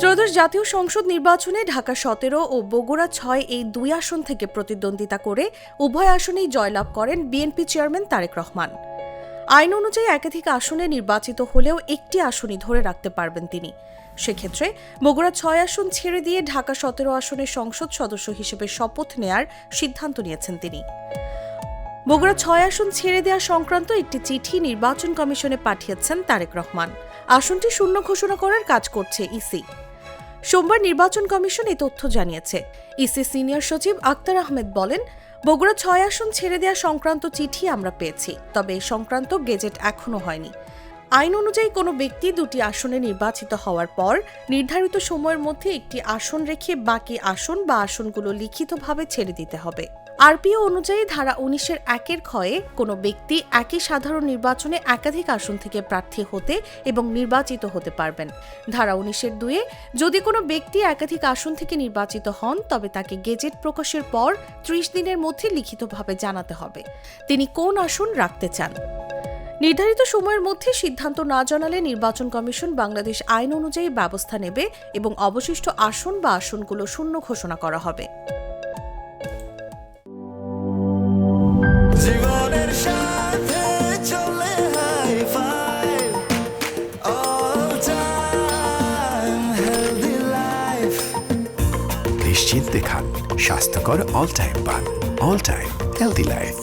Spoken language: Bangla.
ত্রয়োদশ জাতীয় সংসদ নির্বাচনে ঢাকা ১৭ ও বগুড়া ৬ এই দুই আসন থেকে প্রতিদ্বন্দ্বিতা করে উভয় আসনেই জয়লাভ করেন বিএনপি চেয়ারম্যান তারেক রহমান। আইন অনুযায়ী একাধিক আসনে নির্বাচিত হলেও একটি আসনই ধরে রাখতে পারবেন তিনি। সেক্ষেত্রে বগুড়া ৬ আসন ছেড়ে দিয়ে ঢাকা ১৭ আসনের সংসদ সদস্য হিসেবে শপথ নেয়ার সিদ্ধান্ত নিয়েছেন তিনি। বগুড়া ৬ আসন ছেড়ে দেওয়া সংক্রান্ত একটি চিঠি নির্বাচন কমিশনে পাঠিয়েছেন তারেক রহমান। আসনটি শূন্য ঘোষণা করার কাজ করছে ইসি। সোমবার নির্বাচন কমিশন এই তথ্য জানিয়েছে। ইসি সিনিয়র সচিব আক্তার আহমেদ বলেন, বগুড়া ৬ আসন ছেড়ে দেওয়া সংক্রান্ত চিঠি আমরা পেয়েছি, তবে এ সংক্রান্ত গেজেট এখনো হয়নি। আইন অনুযায়ী কোনো ব্যক্তি দুটি আসনে নির্বাচিত হওয়ার পর নির্ধারিত সময়ের মধ্যে একটি আসন রেখে বাকি আসন বা আসনগুলো লিখিতভাবে ছেড়ে দিতে হবে। আরপিও অনুযায়ী ধারা ১৯-এর ১-এর ক্ষয়ে কোনো ব্যক্তি একই সাধারণ নির্বাচনে একাধিক আসন থেকে প্রার্থী হতে এবং নির্বাচিত হতে পারবেন। ধারা ১৯-এর ২-এ যদি কোনো ব্যক্তি একাধিক আসন থেকে নির্বাচিত হন তবে তাকে গেজেট প্রকাশের পর ৩০ দিনের মধ্যে লিখিতভাবে জানাতে হবে তিনি কোন আসন রাখতে চান। নির্ধারিত সময়ের মধ্যে সিদ্ধান্ত না জানালে নির্বাচন কমিশন বাংলাদেশ আইন অনুযায়ী ব্যবস্থা নেবে এবং অবশিষ্ট আসন বা আসনগুলো শূন্য ঘোষণা করা হবে। নিশ্চিন্তে খান, স্বাস্থ্যকর অল টাইম পান। All time healthy life.